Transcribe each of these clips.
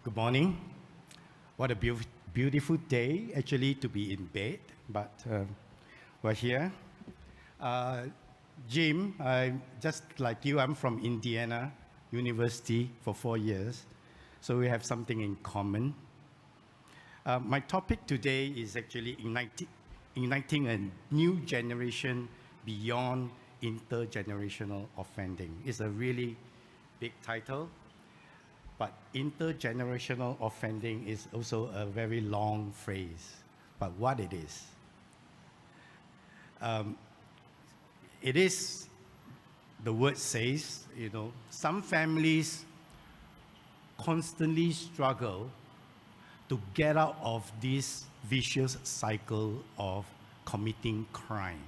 Good morning. What a beautiful day, actually, to be in bed, but we're here. Jim, just like you, I'm from Indiana University for 4 years, so we have something in common. My topic today is actually igniting a new generation beyond intergenerational offending. It's a really big title. But intergenerational offending is also a very long phrase. But what it is, the word says, some families constantly struggle to get out of this vicious cycle of committing crime,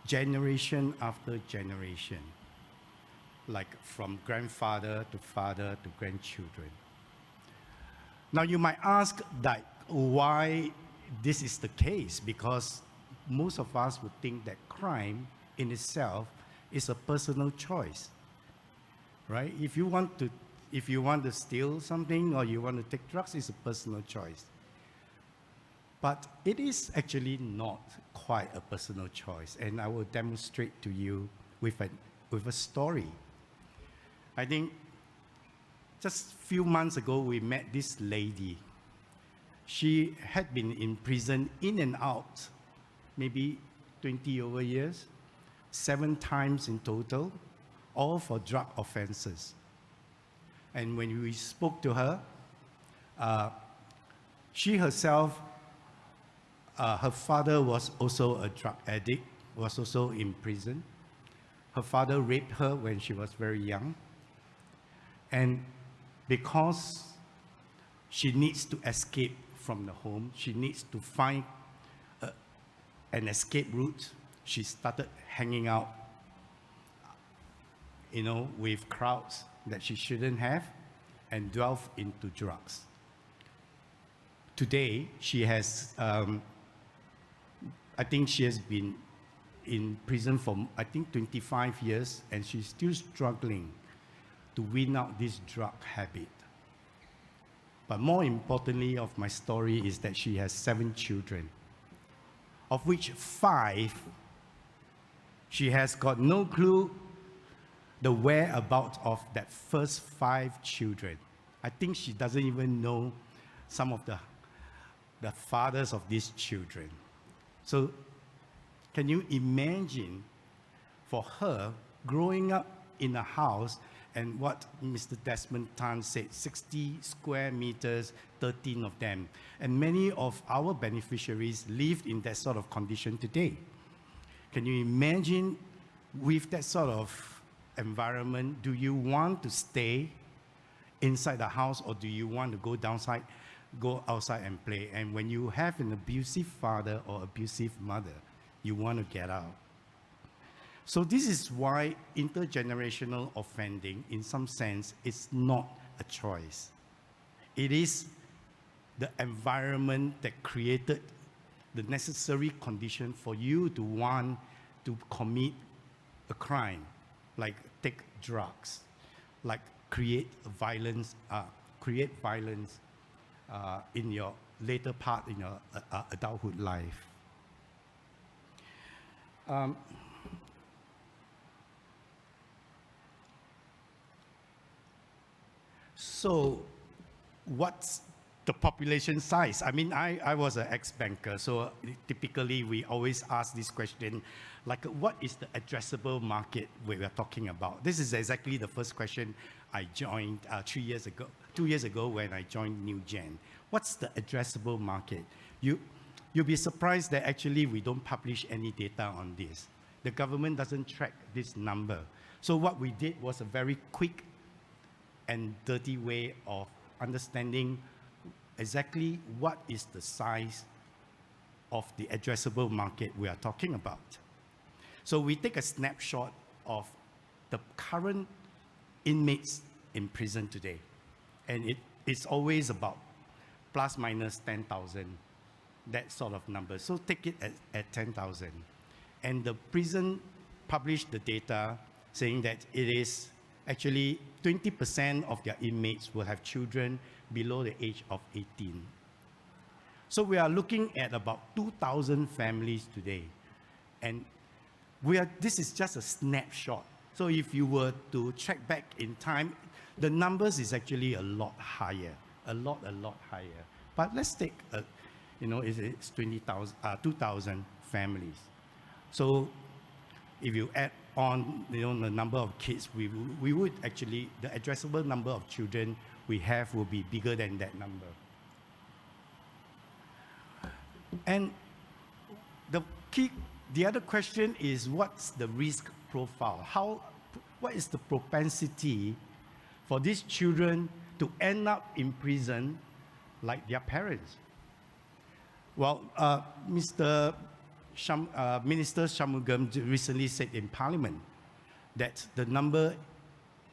generation after generation, like from grandfather to father to grandchildren. Now you might ask that why this is the case, because most of us would think that crime in itself is a personal choice, right? If you want to steal something or you want to take drugs, it's a personal choice. But it is actually not quite a personal choice, and I will demonstrate to you with a story. I think just a few months ago, we met this lady. She had been in prison in and out, maybe 20 over years, 7 times in total, all for drug offenses. And when we spoke to her, she herself, her father was also a drug addict, was also in prison. Her father raped her when she was very young. And because she needs to escape from the home, she needs to find an escape route, she started hanging out, with crowds that she shouldn't have, and delved into drugs. Today, she has, I think she has been in prison for, 25 years, and she's still struggling to wean out this drug habit. But more importantly of my story is that she has 7 children, of which 5, she has got no clue the whereabouts of that first 5 children. I think she doesn't even know some of the fathers of these children. So can you imagine for her growing up in a house, and what Mr. Desmond Tan said, 60 square meters, 13 of them. And many of our beneficiaries live in that sort of condition today. Can you imagine with that sort of environment, do you want to stay inside the house, or do you want to go outside and play? And when you have an abusive father or abusive mother, you want to get out. So this is why intergenerational offending, in some sense, is not a choice. It is the environment that created the necessary condition for you to want to commit a crime, like take drugs, like create violence in your later part in your adulthood life. So what's the population size? I mean, I was an ex-banker, so typically we always ask this question, like, what is the addressable market we are talking about? This is exactly the first question I joined 2 years ago when I joined NeuGen. What's the addressable market? You'll be surprised that actually we don't publish any data on this. The government doesn't track this number. So what we did was a very quick and dirty way of understanding exactly what is the size of the addressable market we are talking about. So we take a snapshot of the current inmates in prison today, and it's always about plus minus 10,000, that sort of number. So take it at 10,000. And the prison published the data saying that it is actually 20% of their inmates will have children below the age of 18. So we are looking at about 2,000 families today. And this is just a snapshot. So if you were to check back in time, the numbers is actually a lot higher, a lot higher. But let's take, it's 2,000 families. So if you add on, the number of kids, we would actually, the addressable number of children we have will be bigger than that number. And the other question is, what's the risk profile? What is the propensity for these children to end up in prison like their parents? Well, Minister Shanmugam recently said in Parliament that the number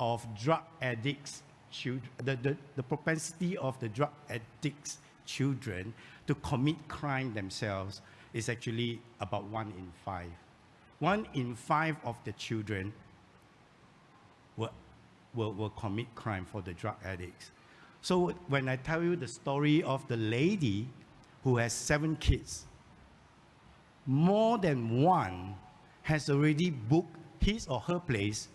of drug addicts, the propensity of the drug addicts children to commit crime themselves is actually about 1 in 5. 1 in 5 of the children will commit crime for the drug addicts. So when I tell you the story of the lady who has 7 kids, more than one has already booked his or her place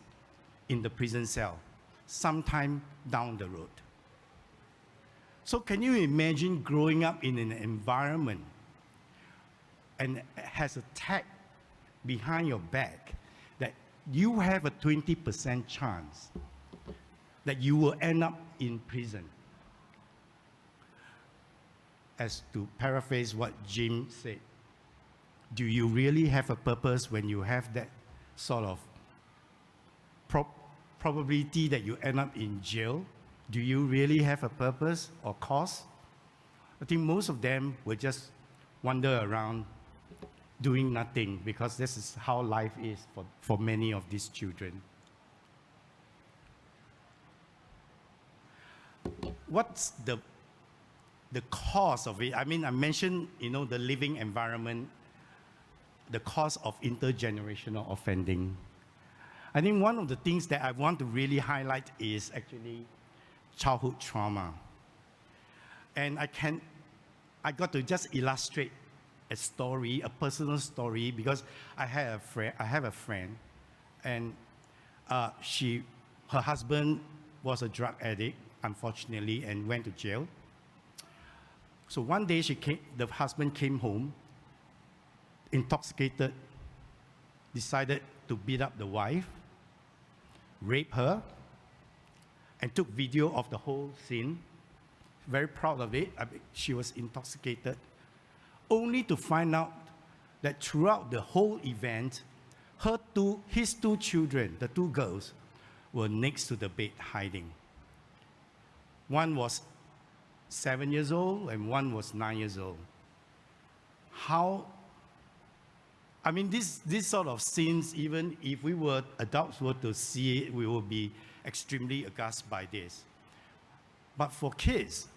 in the prison cell sometime down the road. So can you imagine growing up in an environment and has a tag behind your back that you have a 20% chance that you will end up in prison? As to paraphrase what Jim said, do you really have a purpose when you have that sort of probability that you end up in jail? Do you really have a purpose or cause? I think most of them will just wander around doing nothing, because this is how life is for many of these children. What's the cause of it? I mean, I mentioned, the living environment, the cause of intergenerational offending. I think one of the things that I want to really highlight is actually childhood trauma. And I got to just illustrate a story, a personal story, because I have a friend, and her husband was a drug addict, unfortunately, and went to jail. So one day the husband came home, intoxicated, decided to beat up the wife, rape her, and took video of the whole scene. Very proud of it. She was intoxicated, only to find out that throughout the whole event, his 2 children, the 2 girls, were next to the bed hiding. One was 7 years old and one was 9 years old. This sort of scenes, even if we were adults were to see it, we would be extremely aghast by this. But for kids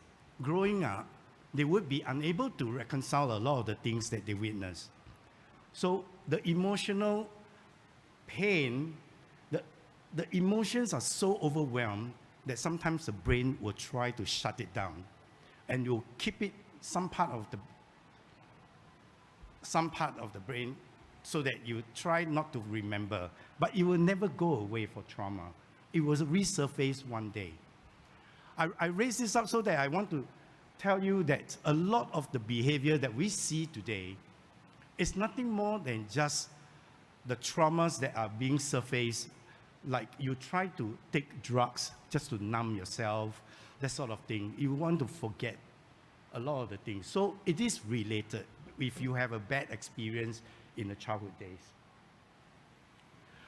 growing up, they would be unable to reconcile a lot of the things that they witness. So the emotional pain, the emotions are so overwhelmed that sometimes the brain will try to shut it down, and you'll keep it some part of the brain so that you try not to remember, but it will never go away for trauma. It will resurface one day. I raise this up so that I want to tell you that a lot of the behavior that we see today is nothing more than just the traumas that are being surfaced, like you try to take drugs just to numb yourself, that sort of thing. You want to forget a lot of the things. So it is related if you have a bad experience in the childhood days.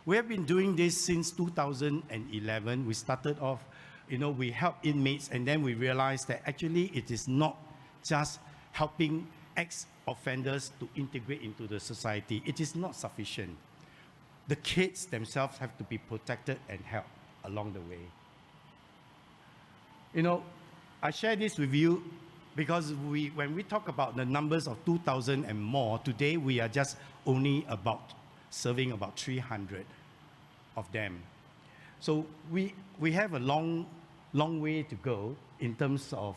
We have been doing this since 2011. We started off, we help inmates, and then we realized that actually it is not just helping ex-offenders to integrate into the society. It is not sufficient. The kids themselves have to be protected and helped along the way. I share this with you because when we talk about the numbers of 2,000 and more, today we are just only serving about 300 of them. So we have a long way to go in terms of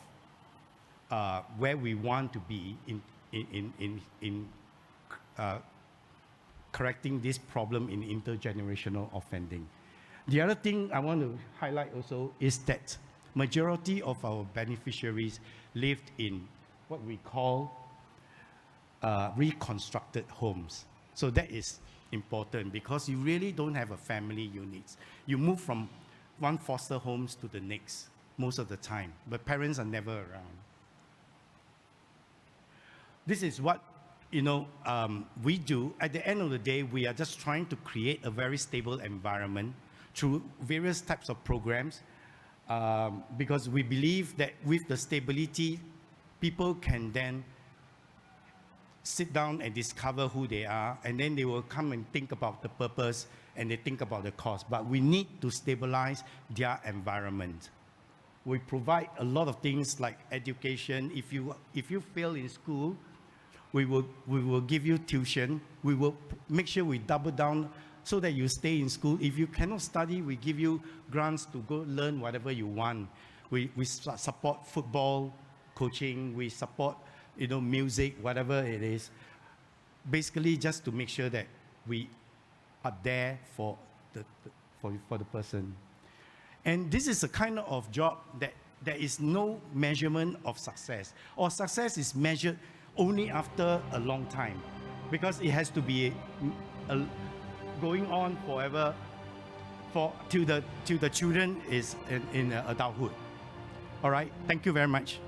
where we want to be in correcting this problem in intergenerational offending. The other thing I want to highlight also is that majority of our beneficiaries lived in what we call reconstructed homes. So that is important because you really don't have a family unit. You move from one foster homes to the next most of the time, but parents are never around. This is what we do. At the end of the day, we are just trying to create a very stable environment through various types of programs, because we believe that with the stability, people can then sit down and discover who they are, and then they will come and think about the purpose and they think about the cause. But we need to stabilize their environment. We provide a lot of things like education. If you fail in school, we will give you tuition. We will make sure we double down so that you stay in school. If you cannot study, we give you grants to go learn whatever you want. We support football coaching. We support music, whatever it is. Basically, just to make sure that we are there for the person. And this is a kind of job that there is no measurement of success, or success is measured only after a long time, because it has to be going on forever till the children is in adulthood. All right, thank you very much.